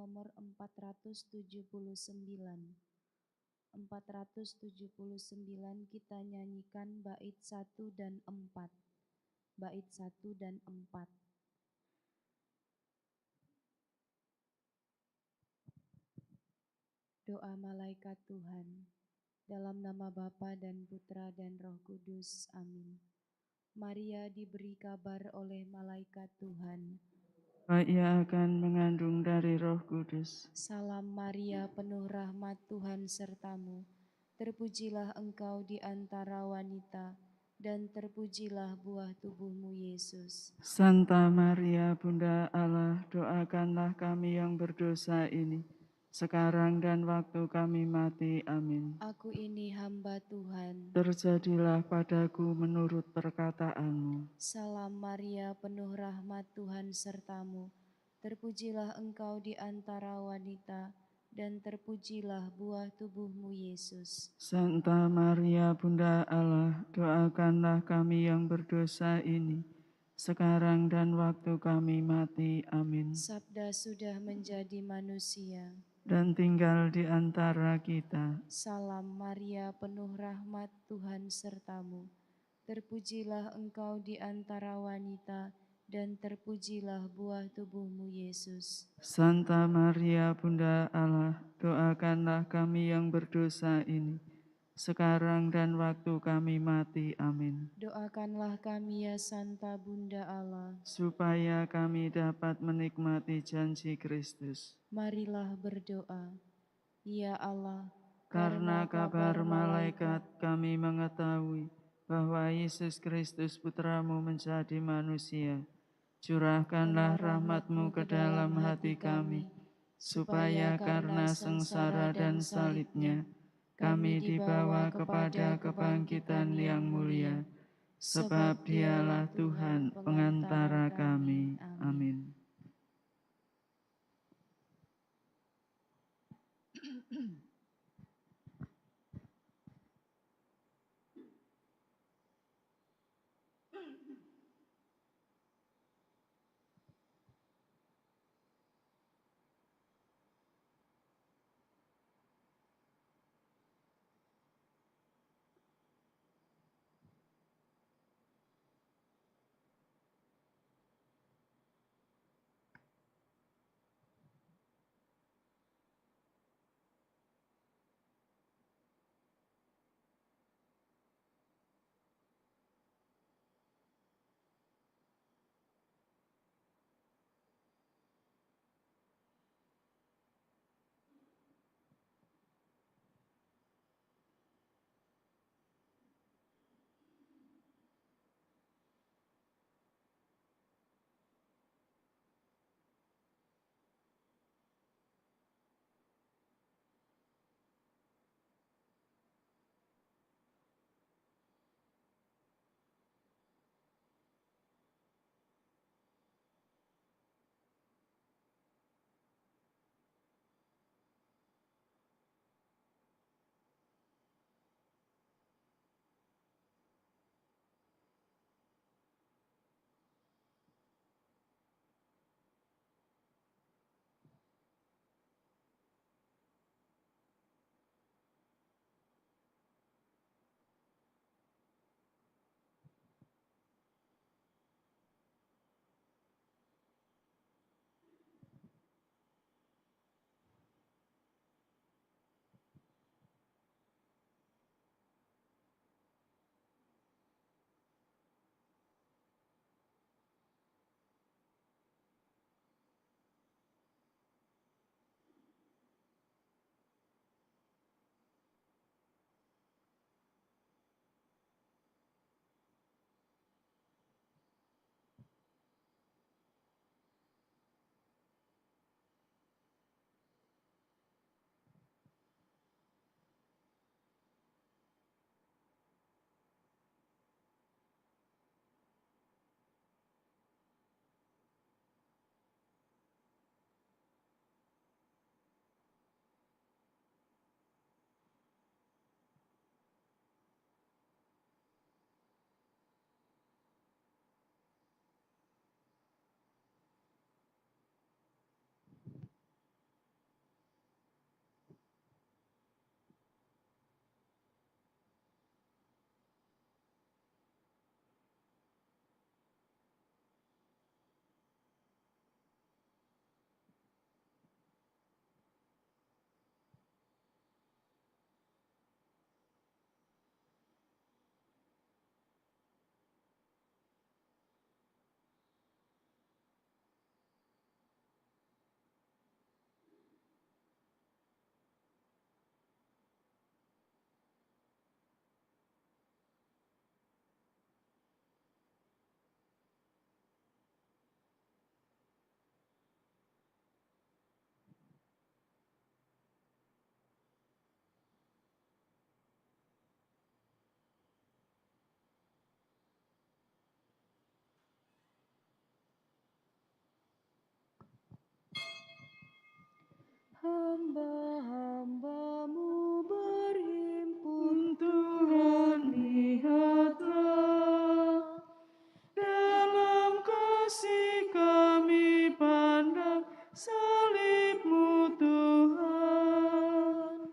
nomor 479. 479 kita nyanyikan bait 1 dan 4. Bait 1 dan 4. Doa malaikat Tuhan. Dalam nama Bapa dan Putra dan Roh Kudus. Amin. Maria diberi kabar oleh malaikat Tuhan, bahwa ia akan mengandung dari Roh Kudus. Salam Maria, penuh rahmat, Tuhan sertamu. Terpujilah engkau di antara wanita, dan terpujilah buah tubuhmu, Yesus. Santa Maria, Bunda Allah, doakanlah kami yang berdosa ini, sekarang dan waktu kami mati. Amin. Aku ini hamba Tuhan. Terjadilah padaku menurut perkataanmu. Salam Maria, penuh rahmat, Tuhan sertamu. Terpujilah engkau di antara wanita, dan terpujilah buah tubuhmu, Yesus. Santa Maria, Bunda Allah, doakanlah kami yang berdosa ini, sekarang dan waktu kami mati. Amin. Sabda sudah menjadi manusia. Dan tinggal di antara kita. Salam Maria, penuh rahmat, Tuhan sertamu. Terpujilah engkau di antara wanita, dan terpujilah buah tubuhmu, Yesus. Santa Maria, Bunda Allah, doakanlah kami yang berdosa ini, sekarang dan waktu kami mati. Amin. Doakanlah kami ya Santa Bunda Allah, Supaya kami dapat menikmati janji Kristus. marilah berdoa. Ya Allah, Karena kabar malaikat kami mengetahui bahwa Yesus Kristus Putramu menjadi manusia. Curahkanlah rahmat-Mu ke dalam hati kami, supaya karena sengsara dan salibnya, kami dibawa kepada kebangkitan yang mulia. Sebab Dialah Tuhan pengantara kami. Amin. hamba-hambamu berhimpun, Tuhan lihatlah, dalam kasih kami pandang salib-Mu Tuhan.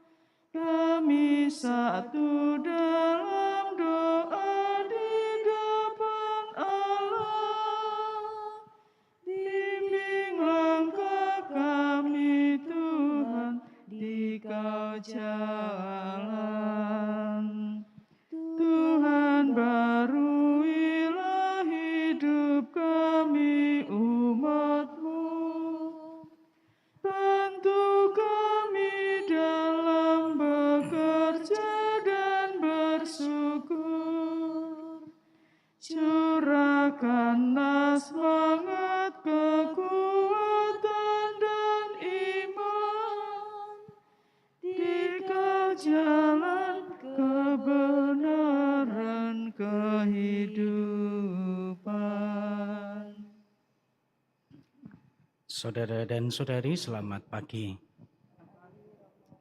Kami satu dalam doa di depan Allah. Bimbing langkah kami Tuhan di Kau jalan. Tuhan baruilah hidup kami umat-Mu. Bantu kami dalam bekerja dan bersyukur. Curahkanlah semangat, kekuatan dan iman di Kau jalan kebenaran kehidupan. Saudara dan saudari, selamat pagi.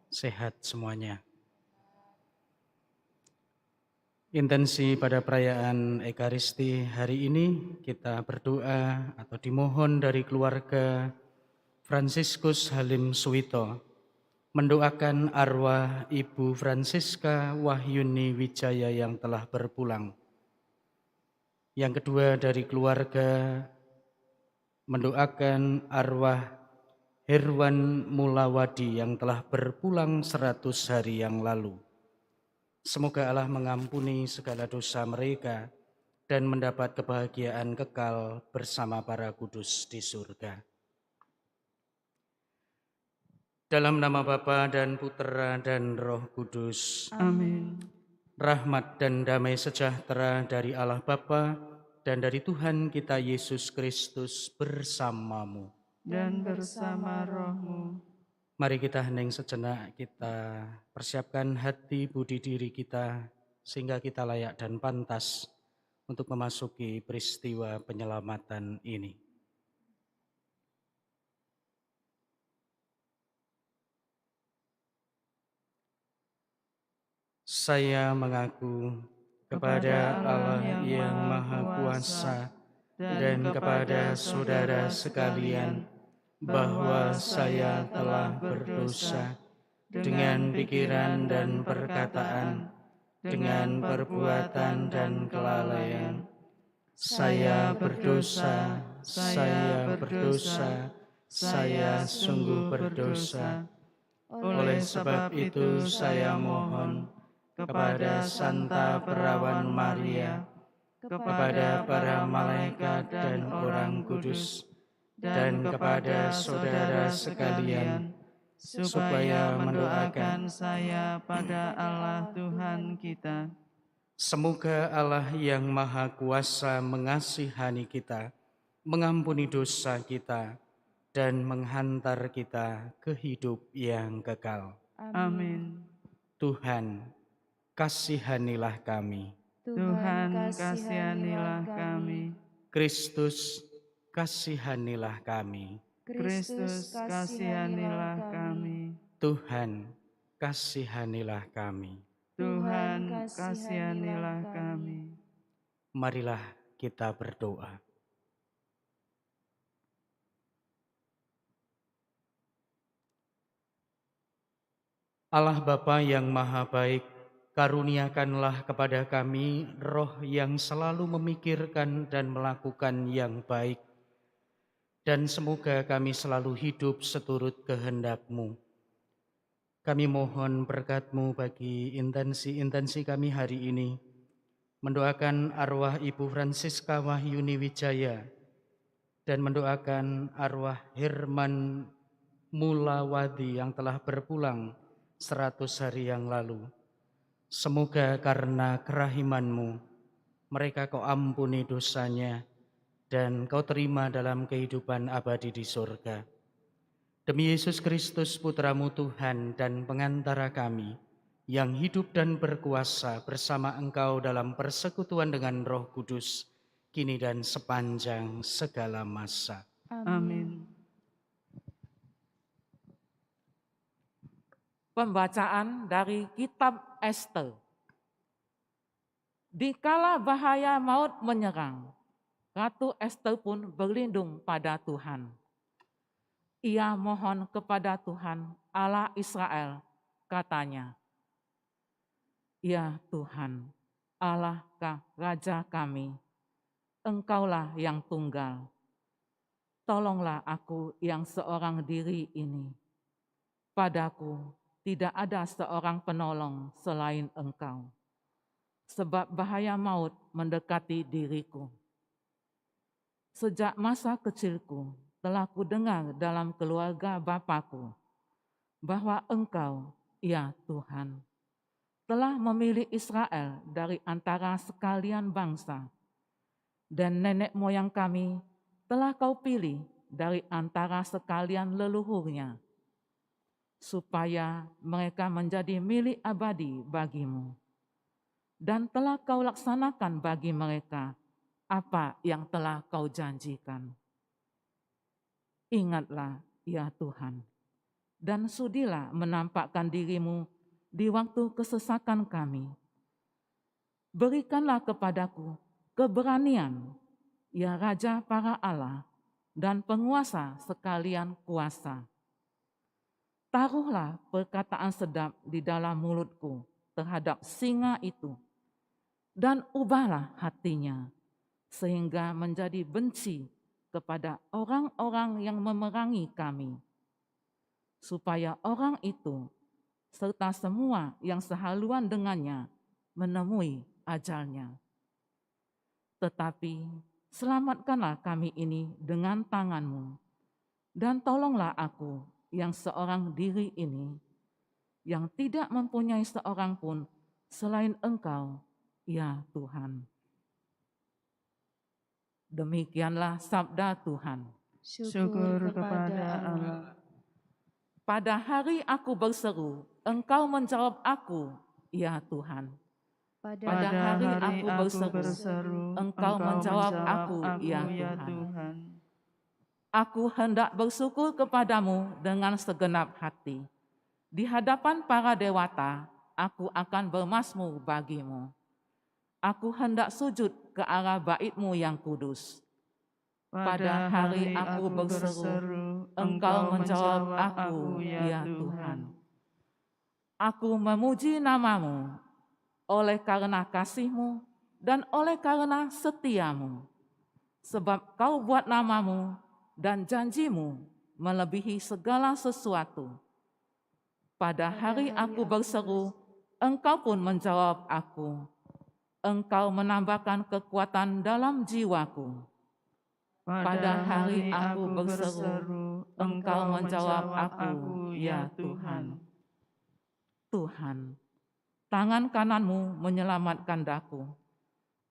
Sehat semuanya. Intensi pada perayaan Ekaristi hari ini kita berdoa atau dimohon dari keluarga Fransiskus Halim Suwito mendoakan arwah Ibu Francisca Wahyuni Wijaya yang telah berpulang. Yang kedua dari keluarga mendoakan arwah Herwan Mulawadi yang telah berpulang 100 hari yang lalu. Semoga Allah mengampuni segala dosa mereka dan mendapat kebahagiaan kekal bersama para kudus di surga. Dalam nama Bapa dan Putera dan Roh Kudus. Amin. Rahmat dan damai sejahtera dari Allah Bapa dan dari Tuhan kita Yesus Kristus bersamamu. Dan bersama roh-Mu. Mari kita hening sejenak, kita persiapkan hati budi diri kita sehingga kita layak dan pantas untuk memasuki peristiwa penyelamatan ini. Saya mengaku kepada Allah yang Maha Kuasa dan kepada saudara sekalian bahwa saya telah berdosa dengan pikiran dan perkataan, dengan perbuatan dan kelalaian. Saya berdosa, saya sungguh berdosa. Oleh sebab itu saya mohon kepada Santa Perawan Maria, kepada para malaikat dan orang kudus, dan kepada saudara sekalian, supaya mendoakan saya pada Allah Tuhan kita. semoga Allah yang Maha Kuasa mengasihani kita, mengampuni dosa kita, dan menghantar kita ke hidup yang kekal. Amin. Tuhan, kasihanilah kami. Tuhan, kasihanilah kami. Kristus, kasihanilah kami. Kristus, kasihanilah kami. Tuhan, kasihanilah kami. Tuhan, kasihanilah kami. Marilah kita berdoa. Allah Bapa yang Maha Baik, karuniakanlah kepada kami roh yang selalu memikirkan dan melakukan yang baik, dan semoga kami selalu hidup seturut kehendak-Mu. Kami mohon berkat-Mu bagi intensi-intensi kami hari ini, mendoakan arwah Ibu Francisca Wahyuni Wijaya, dan mendoakan arwah Herman Mulawadi yang telah berpulang 100 hari yang lalu. Semoga karena kerahiman-Mu, mereka Kau ampuni dosanya, dan Kau terima dalam kehidupan abadi di surga. Demi Yesus Kristus, Putra-Mu Tuhan dan pengantara kami, yang hidup dan berkuasa bersama Engkau dalam persekutuan dengan Roh Kudus, kini dan sepanjang segala masa. Amin. Pembacaan dari kitab Ester. Dikala bahaya maut menyerang, Ratu Ester pun berlindung pada Tuhan. Ia mohon kepada Tuhan Allah Israel, katanya, "Ya Tuhan, Allah Raja kami, Engkaulah yang tunggal. Tolonglah aku yang seorang diri ini. Padaku tidak ada seorang penolong selain Engkau, sebab bahaya maut mendekati diriku. Sejak masa kecilku telah kudengar dalam keluarga Bapakku bahwa Engkau, ya Tuhan, telah memilih Israel dari antara sekalian bangsa, dan nenek moyang kami telah Kau pilih dari antara sekalian leluhurnya, supaya mereka menjadi milik abadi bagimu. Dan telah Kau laksanakan bagi mereka apa yang telah Kau janjikan. Ingatlah, ya Tuhan, dan sudilah menampakkan dirimu di waktu kesesakan kami. Berikanlah kepadaku keberanian, ya Raja para Allah dan penguasa sekalian kuasa. Taruhlah perkataan sedap di dalam mulutku terhadap singa itu, dan ubahlah hatinya, sehingga menjadi benci kepada orang-orang yang memerangi kami, supaya orang itu serta semua yang sehaluan dengannya menemui ajalnya. Tetapi selamatkanlah kami ini dengan tangan-Mu, dan tolonglah aku yang seorang diri ini, yang tidak mempunyai seorang pun selain Engkau, ya Tuhan." Demikianlah sabda Tuhan. Syukur kepada Allah. Pada hari aku berseru, Engkau menjawab aku, ya Tuhan. Pada hari aku berseru, Engkau menjawab aku, ya Tuhan. Aku hendak bersyukur kepadamu dengan segenap hati. Di hadapan para dewata, aku akan bermazmur bagimu. Aku hendak sujud ke arah bait-Mu yang kudus. Pada hari aku berseru, Engkau menjawab aku, ya Tuhan. Aku memuji nama-Mu oleh karena kasih-Mu dan oleh karena setia-Mu. Sebab Kau buat nama-Mu dan janji-Mu melebihi segala sesuatu. Pada hari aku berseru, Engkau pun menjawab aku. Engkau menambahkan kekuatan dalam jiwaku. Pada hari aku berseru, Engkau menjawab aku, ya Tuhan. Tuhan, tangan kanan-Mu menyelamatkan daku.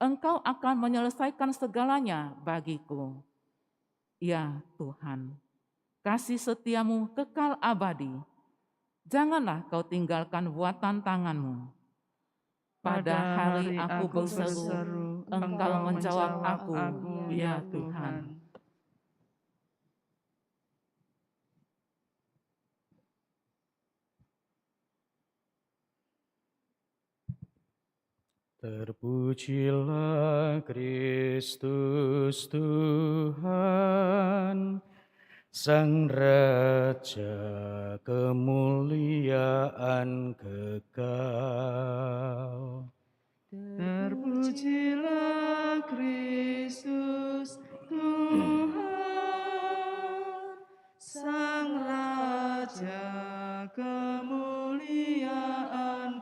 Engkau akan menyelesaikan segalanya bagiku. Ya Tuhan, kasih setia-Mu kekal abadi. Janganlah Kau tinggalkan buatan tangan-Mu. Pada hari aku berseru, Engkau menjawab aku, ya Tuhan. Terpujilah Kristus Tuhan, Sang Raja kemuliaan kekal. Terpujilah Kristus Tuhan, Sang Raja kemuliaan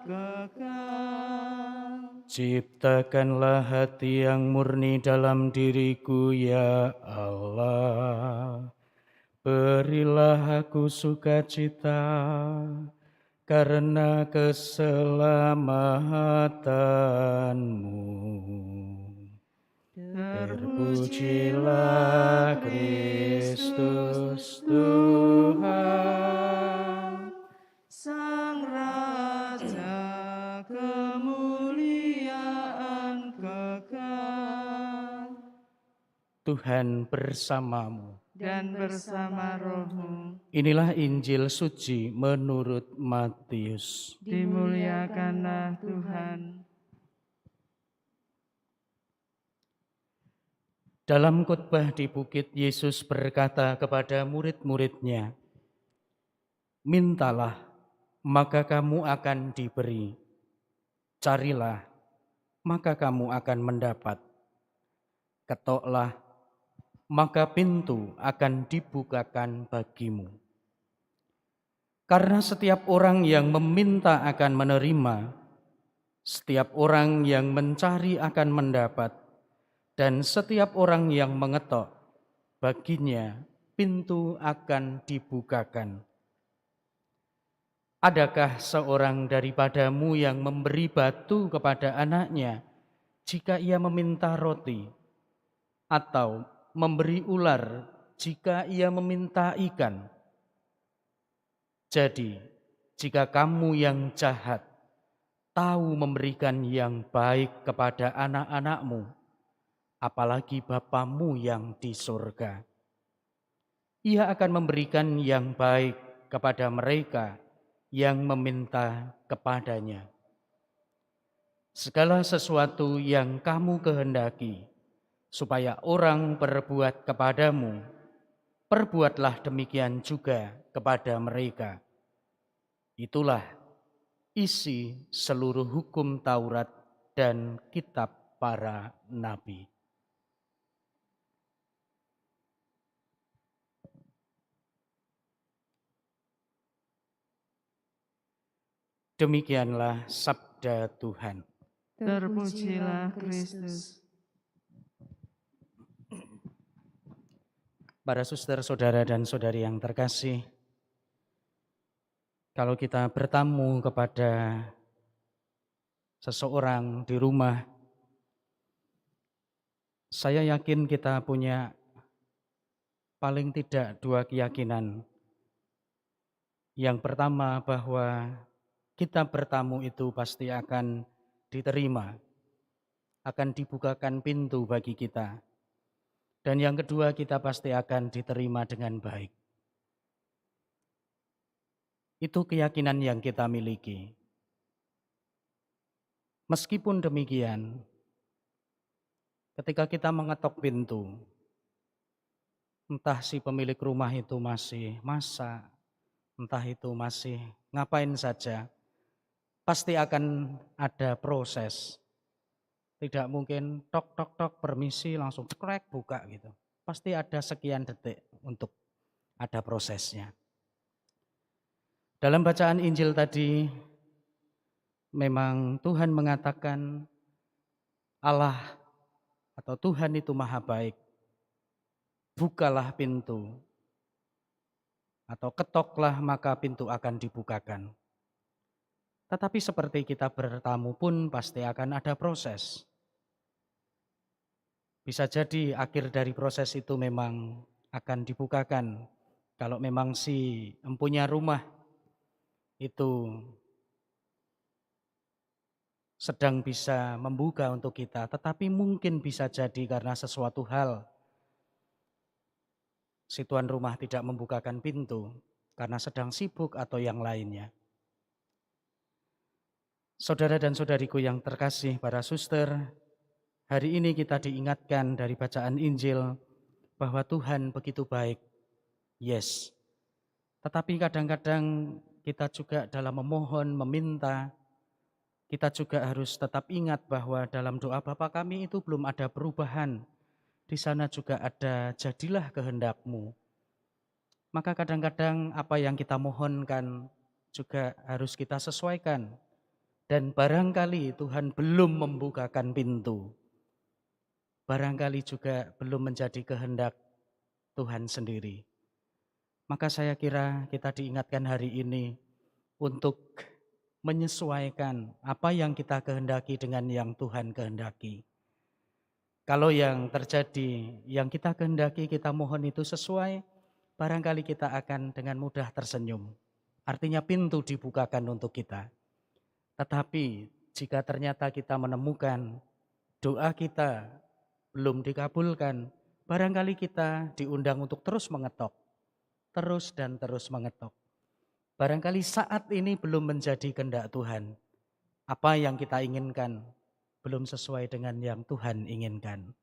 kekal. Ciptakanlah hati yang murni dalam diriku, ya Allah. Berilah aku sukacita karena keselamatanmu. Terpujilah Kristus Tuhan, Sang Raja kemuliaan kekal. Tuhan bersamamu. dan bersama rohmu. Inilah Injil suci menurut Matius. Dimuliakanlah Tuhan. Dalam khotbah di bukit, Yesus berkata kepada murid-muridnya, "Mintalah, maka kamu akan diberi. Carilah, maka kamu akan mendapat. Ketoklah, maka pintu akan dibukakan bagimu. Karena setiap orang yang meminta akan menerima, setiap orang yang mencari akan mendapat, dan setiap orang yang mengetok, baginya pintu akan dibukakan. Adakah seorang daripadamu yang memberi batu kepada anaknya jika ia meminta roti, atau memberi ular jika ia meminta ikan? Jadi, jika kamu yang jahat tahu memberikan yang baik kepada anak-anakmu, apalagi Bapamu yang di surga, Ia akan memberikan yang baik kepada mereka yang meminta kepadanya. Segala sesuatu yang kamu kehendaki supaya orang berbuat kepadamu, perbuatlah demikian juga kepada mereka. Itulah isi seluruh hukum Taurat dan kitab para nabi." Demikianlah sabda Tuhan. Terpujilah Kristus. Para suster, saudara, dan saudari yang terkasih, kalau kita bertamu kepada seseorang di rumah, saya yakin kita punya paling tidak dua keyakinan. Yang pertama, bahwa kita bertamu itu pasti akan diterima, akan dibukakan pintu bagi kita. Dan yang kedua, kita pasti akan diterima dengan baik. Itu keyakinan yang kita miliki. Meskipun demikian, ketika kita mengetok pintu, entah si pemilik rumah itu masih masak, entah itu masih ngapain saja, pasti akan ada proses. Tidak mungkin tok tok tok permisi langsung cekrek buka gitu. Pasti ada sekian detik untuk ada prosesnya. Dalam bacaan Injil tadi, memang Tuhan mengatakan Allah atau Tuhan itu maha baik. Bukalah pintu atau ketoklah maka pintu akan dibukakan. Tetapi seperti kita bertamu pun pasti akan ada proses. Bisa jadi akhir dari proses itu memang akan dibukakan. Kalau memang si empunya rumah itu sedang bisa membuka untuk kita, tetapi mungkin bisa jadi karena sesuatu hal si tuan rumah tidak membukakan pintu karena sedang sibuk atau yang lainnya. Saudara dan saudariku yang terkasih, para suster, hari ini kita diingatkan dari bacaan Injil bahwa Tuhan begitu baik. Yes. Tetapi kadang-kadang kita juga dalam memohon, meminta, kita juga harus tetap ingat bahwa dalam doa Bapa kami itu belum ada perubahan. Di sana juga ada jadilah kehendak-Mu. Maka kadang-kadang apa yang kita mohonkan juga harus kita sesuaikan. Dan barangkali Tuhan belum membukakan pintu. Barangkali juga belum menjadi kehendak Tuhan sendiri. Maka saya kira kita diingatkan hari ini untuk menyesuaikan apa yang kita kehendaki dengan yang Tuhan kehendaki. Kalau yang terjadi, yang kita kehendaki, kita mohon itu sesuai, barangkali kita akan dengan mudah tersenyum. Artinya pintu dibukakan untuk kita. Tetapi jika ternyata kita menemukan doa kita belum dikabulkan, Barangkali kita diundang untuk terus mengetok, terus dan terus mengetok. Barangkali saat ini belum menjadi kehendak Tuhan. Apa yang kita inginkan belum sesuai dengan yang Tuhan inginkan.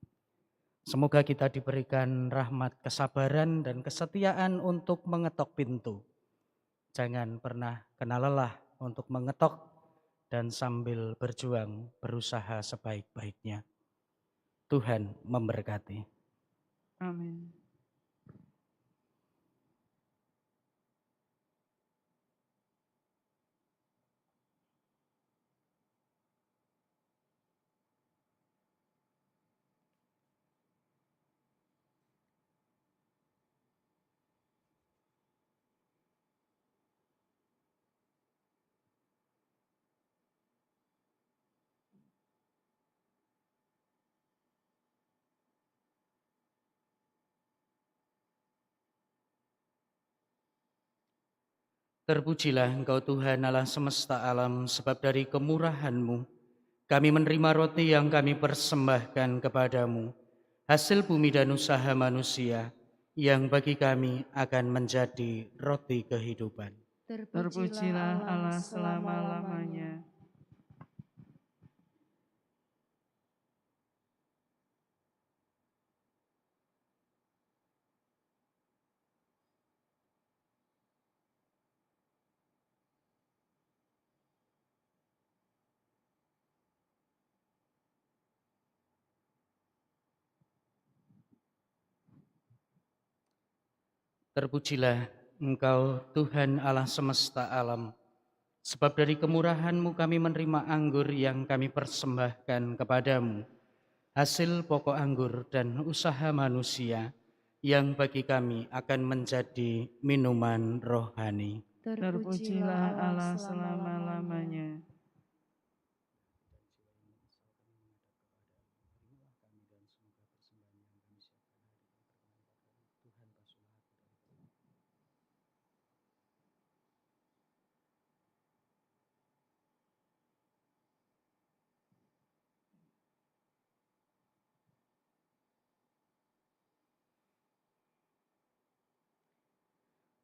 Semoga kita diberikan rahmat, kesabaran, dan kesetiaan untuk mengetok pintu. Jangan pernah kena lelah untuk mengetok dan sambil berjuang berusaha sebaik-baiknya. Tuhan memberkati. Amin. Terpujilah Engkau Tuhan Allah semesta alam, sebab dari kemurahan-Mu kami menerima roti yang kami persembahkan kepadamu, hasil bumi dan usaha manusia, yang bagi kami akan menjadi roti kehidupan. Terpujilah Allah selama-lamanya. Terpujilah Engkau Tuhan Allah semesta alam, sebab dari kemurahan-Mu kami menerima anggur yang kami persembahkan kepadamu, hasil pokok anggur dan usaha manusia, yang bagi kami akan menjadi minuman rohani. Terpujilah Allah selama-lamanya.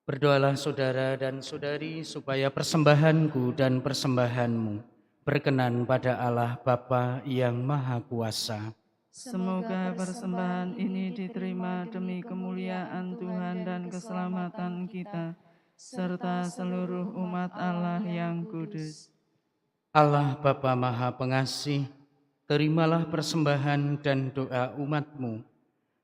Berdoalah saudara dan saudari supaya persembahanku dan persembahanmu berkenan pada Allah Bapa yang Maha Kuasa. Semoga persembahan ini diterima demi kemuliaan Tuhan dan keselamatan kita, serta seluruh umat Allah yang kudus. Allah Bapa Maha Pengasih, terimalah persembahan dan doa umat-Mu,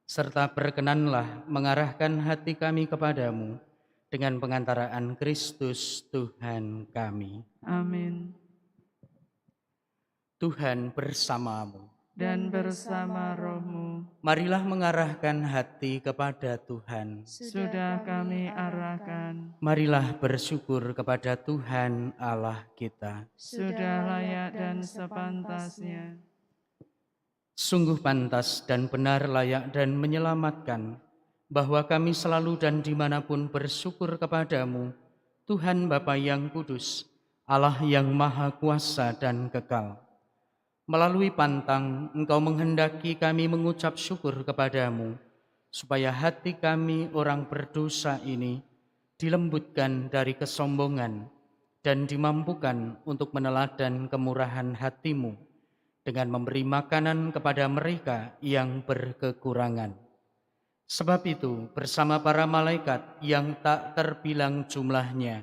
serta berkenanlah mengarahkan hati kami kepadamu dengan pengantaraan Kristus Tuhan kami. Amin. Tuhan bersamamu. Dan bersama rohmu, Marilah mengarahkan hati kepada Tuhan. sudah kami arahkan, Marilah bersyukur kepada Tuhan Allah kita. sudah layak dan sepantasnya. Sungguh pantas dan benar, layak dan menyelamatkan, bahwa kami selalu dan dimanapun bersyukur kepadamu, Tuhan Bapa yang kudus, Allah yang maha kuasa dan kekal. Melalui pantang, Engkau menghendaki kami mengucap syukur kepadamu, supaya hati kami orang berdosa ini dilembutkan dari kesombongan dan dimampukan untuk meneladan kemurahan hati-Mu dengan memberi makanan kepada mereka yang berkekurangan. Sebab itu, bersama para malaikat yang tak terbilang jumlahnya,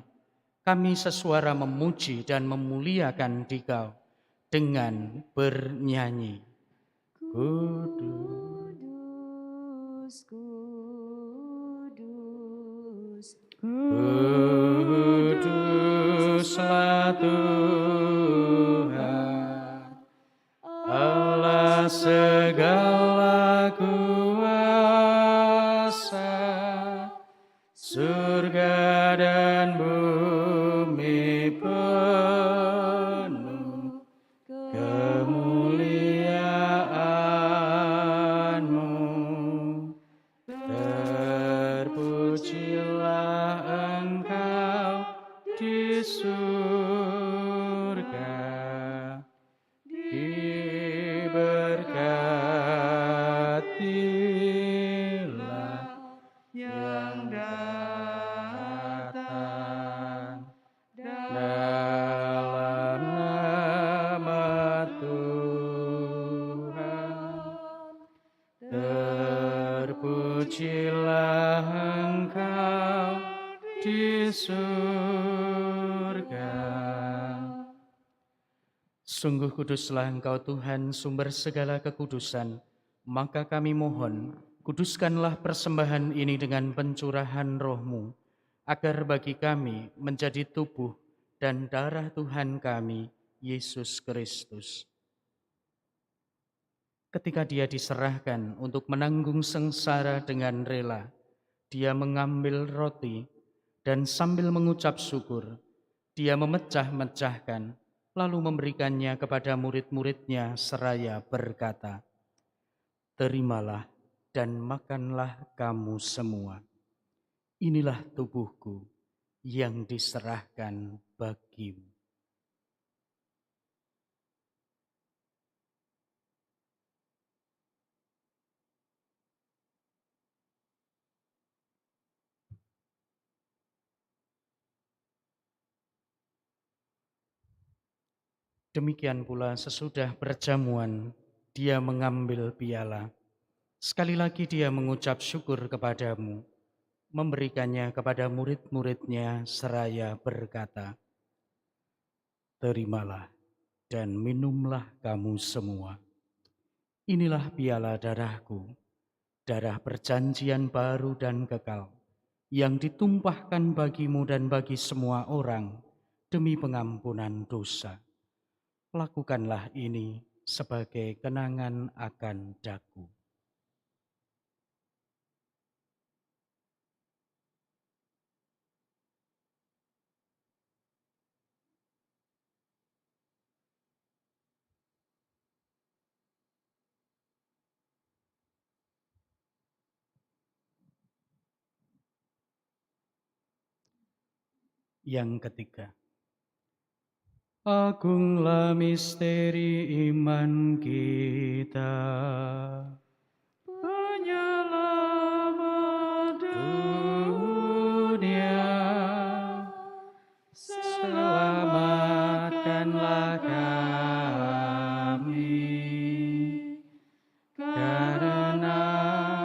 kami sesuara memuji dan memuliakan Dikau dengan bernyanyi. Kudus, Kudus, kuduslah Tuhan, Allah segala kuasa, surga dan bumi penuh kemuliaan-Mu. Terpujilah Engkau di surga, diberkati Sungguh kuduslah Engkau Tuhan, sumber segala kekudusan. Maka kami mohon, kuduskanlah persembahan ini dengan pencurahan roh-Mu, agar bagi kami menjadi tubuh dan darah Tuhan kami, Yesus Kristus. Ketika Dia diserahkan untuk menanggung sengsara dengan rela, Dia mengambil roti dan sambil mengucap syukur, Dia memecah-mecahkan, lalu memberikannya kepada murid-muridnya seraya berkata, "Terimalah dan makanlah kamu semua. Inilah tubuhku yang diserahkan bagimu." Demikian pula sesudah perjamuan, Dia mengambil piala. Sekali lagi Dia mengucap syukur kepadamu, memberikannya kepada murid-muridnya seraya berkata, "Terimalah dan minumlah kamu semua. Inilah piala darahku, darah perjanjian baru dan kekal, yang ditumpahkan bagimu dan bagi semua orang demi pengampunan dosa. Lakukanlah ini sebagai kenangan akan daku." Yang ketiga, agunglah misteri iman kita. Penyelamat dunia, selamatkanlah kami, karena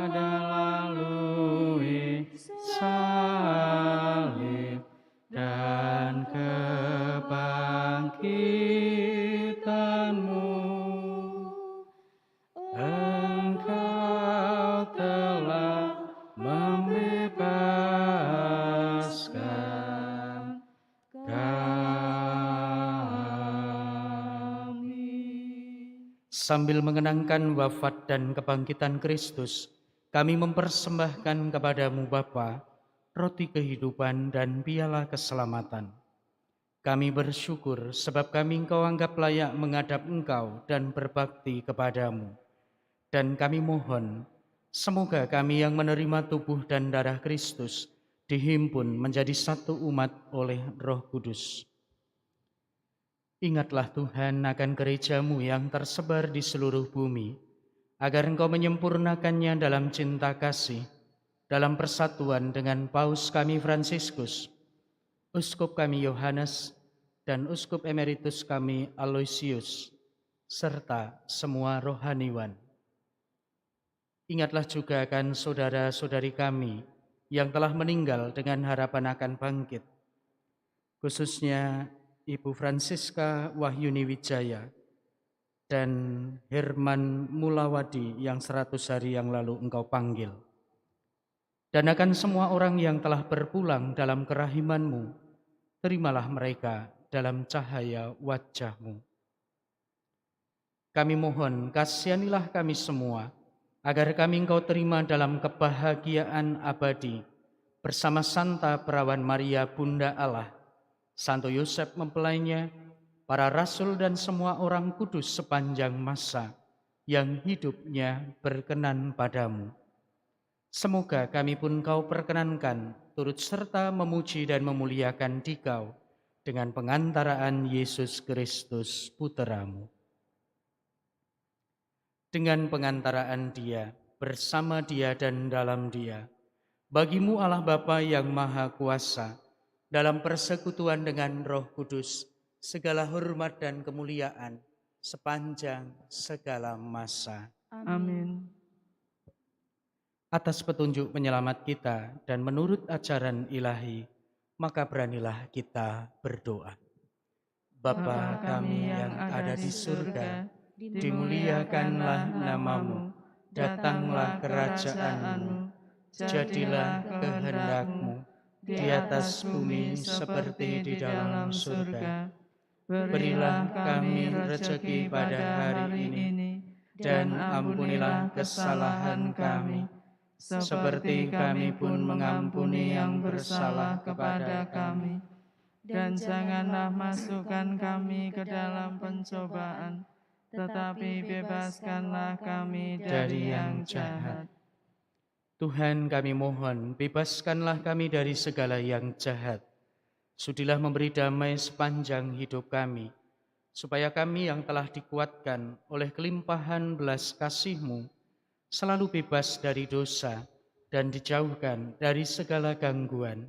melalui salib dan kebangkitan-Mu, Engkau telah membebaskan kami. Sambil mengenangkan wafat dan kebangkitan Kristus, kami mempersembahkan kepadamu Bapa, roti kehidupan dan piala keselamatan. Kami bersyukur sebab kami Engkau anggap layak menghadap Engkau dan berbakti kepadamu. Dan kami mohon, semoga kami yang menerima tubuh dan darah Kristus dihimpun menjadi satu umat oleh Roh Kudus. Ingatlah Tuhan akan gereja-Mu yang tersebar di seluruh bumi, agar Engkau menyempurnakannya dalam cinta kasih, dalam persatuan dengan Paus kami Fransiskus, Uskup kami Yohanes, dan Uskup Emeritus kami Aloysius, serta semua rohaniwan. Ingatlah juga akan saudara-saudari kami yang telah meninggal dengan harapan akan bangkit, khususnya Ibu Francisca Wahyuni Wijaya dan Herman Mulawadi yang 100 hari yang lalu Engkau panggil. Dan akan semua orang yang telah berpulang dalam kerahiman-Mu, terimalah mereka dalam cahaya wajah-Mu. Kami mohon, kasihanilah kami semua, agar kami Engkau terima dalam kebahagiaan abadi, bersama Santa Perawan Maria Bunda Allah, Santo Yosef mempelainya, para rasul dan semua orang kudus sepanjang masa yang hidupnya berkenan padamu. Semoga kami pun Kau perkenankan turut serta memuji dan memuliakan Dikau dengan pengantaraan Yesus Kristus Putra-Mu. Dengan pengantaraan Dia, bersama Dia dan dalam Dia, bagi-Mu Allah Bapa yang Maha Kuasa, dalam persekutuan dengan Roh Kudus, segala hormat dan kemuliaan sepanjang segala masa. Amin. Atas petunjuk penyelamat kita dan menurut ajaran ilahi, maka beranilah kita berdoa. Bapa kami yang ada di surga, dimuliakanlah namamu, datanglah kerajaan-Mu, jadilah kehendak-Mu di atas bumi seperti di dalam surga. Berilah kami rezeki pada hari ini, dan ampunilah kesalahan kami, seperti kami pun mengampuni yang bersalah kepada kami. Dan janganlah masukkan kami ke dalam pencobaan, tetapi bebaskanlah kami dari yang jahat. Tuhan, kami mohon, bebaskanlah kami dari segala yang jahat. Sudilah memberi damai sepanjang hidup kami, supaya kami yang telah dikuatkan oleh kelimpahan belas kasih-Mu selalu bebas dari dosa dan dijauhkan dari segala gangguan,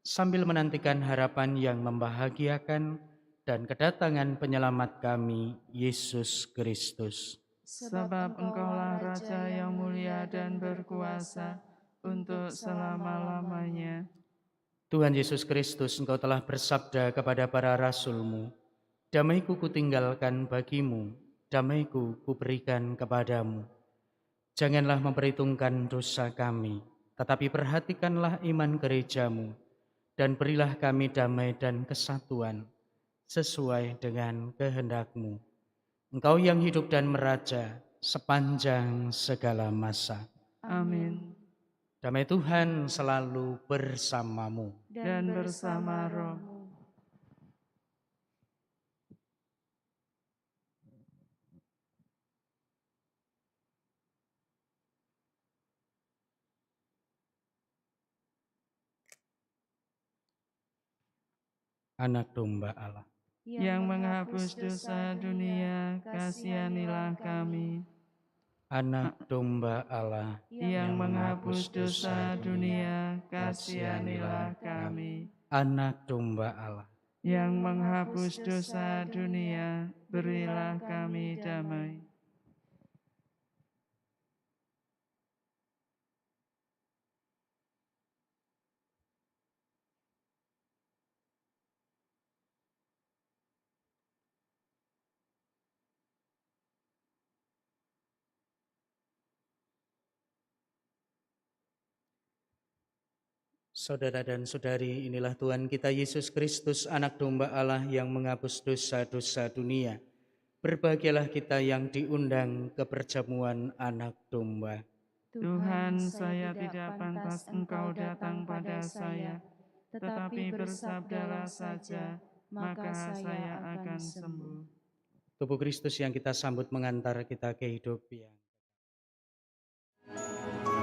sambil menantikan harapan yang membahagiakan dan kedatangan penyelamat kami, Yesus Kristus. Sebab Engkaulah Raja yang mulia dan berkuasa untuk selama-lamanya. Tuhan Yesus Kristus, Engkau telah bersabda kepada para rasul-Mu, damai-Ku kutinggalkan bagimu, damai-Ku kuberikan kepadamu. Janganlah memperhitungkan dosa kami, tetapi perhatikanlah iman gereja-Mu, dan berilah kami damai dan kesatuan, sesuai dengan kehendak-Mu. Engkau yang hidup dan meraja sepanjang segala masa. Amin. Damai Tuhan selalu bersamamu. Dan bersama roh. Anak domba Allah, Yang menghapus dosa dunia, kasihanilah kami. Anak domba Allah, Yang menghapus dosa dunia, kasihanilah kami. Anak domba Allah, Yang menghapus dosa dunia, berilah kami damai. Saudara dan saudari, inilah Tuhan kita Yesus Kristus, anak domba Allah yang menghapus dosa-dosa dunia. Berbahagialah kita yang diundang ke perjamuan anak domba. Tuhan, saya tidak pantas Engkau datang pada saya, tetapi bersabdalah saja, maka saya akan sembuh. Tubuh Kristus yang kita sambut mengantar kita ke hidup yang Percaya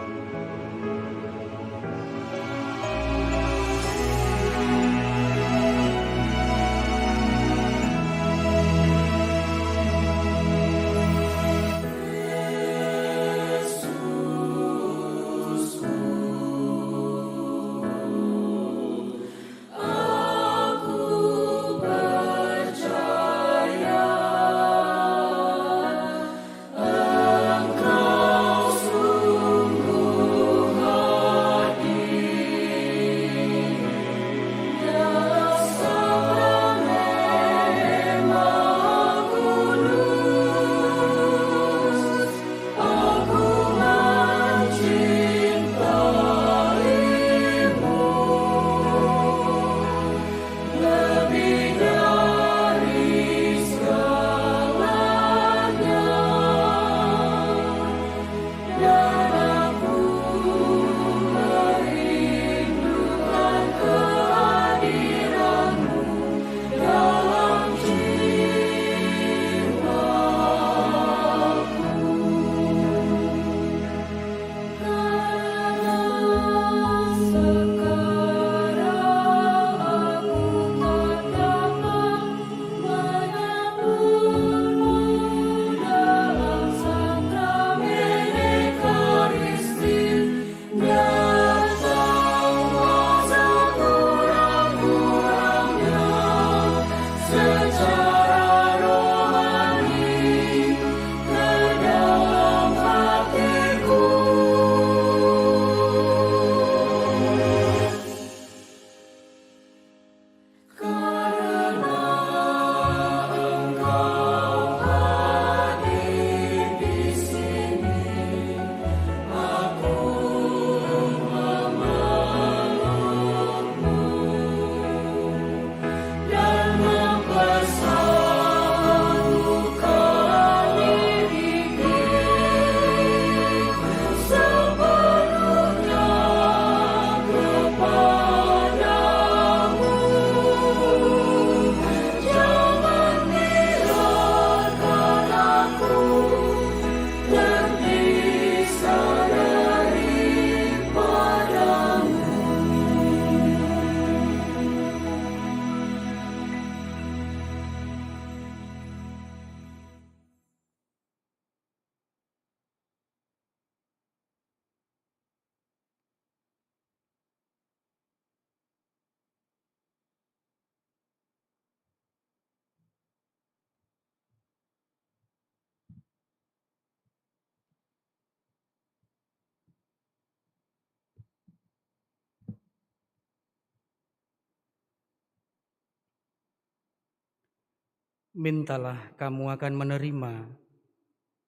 Mintalah, kamu akan menerima.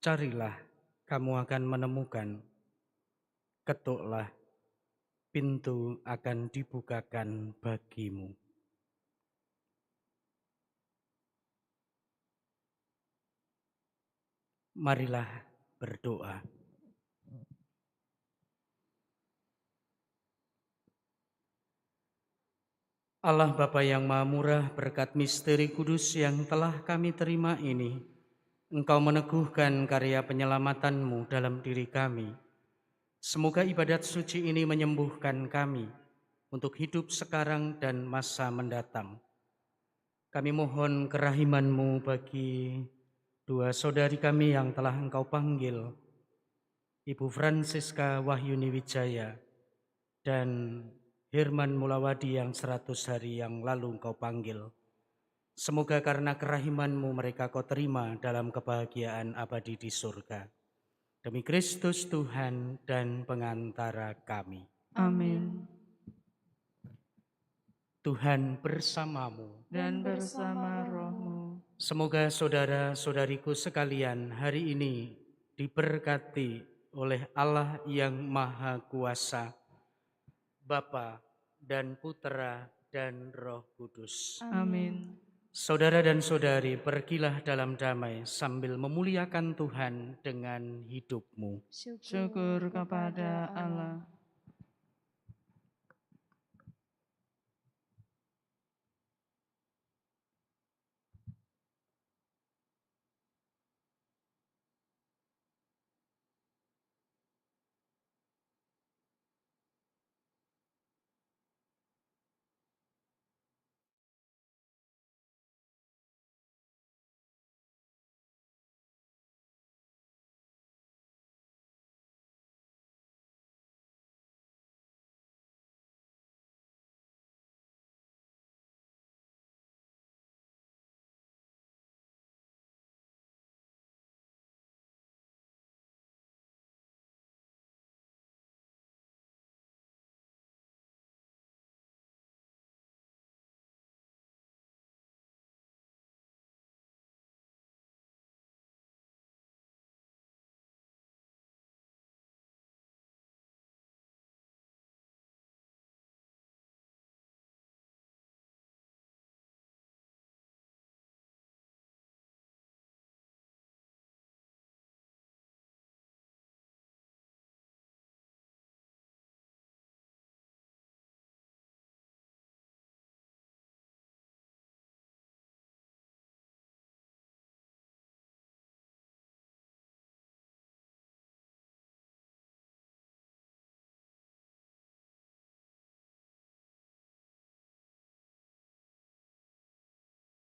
Carilah, kamu akan menemukan. Ketuklah, pintu akan dibukakan bagimu. Marilah berdoa. Allah Bapa yang Maha Murah, berkat misteri kudus yang telah kami terima ini, Engkau meneguhkan karya penyelamatanmu dalam diri kami. Semoga ibadat suci ini menyembuhkan kami untuk hidup sekarang dan masa mendatang. Kami mohon kerahiman-Mu bagi dua saudari kami yang telah Engkau panggil, Ibu Francisca Wahyuni Wijaya dan Herman Mulawadi yang 100 hari yang lalu Engkau panggil. Semoga karena kerahiman-Mu mereka Kau terima dalam kebahagiaan abadi di surga. Demi Kristus Tuhan dan pengantara kami. Amin. Tuhan bersamamu. Dan bersama rohmu. Semoga saudara-saudariku sekalian hari ini diberkati oleh Allah yang Maha Kuasa, Bapa dan Putera dan Roh Kudus. Amin. Saudara dan saudari, pergilah dalam damai sambil memuliakan Tuhan dengan hidupmu. Syukur kepada Allah.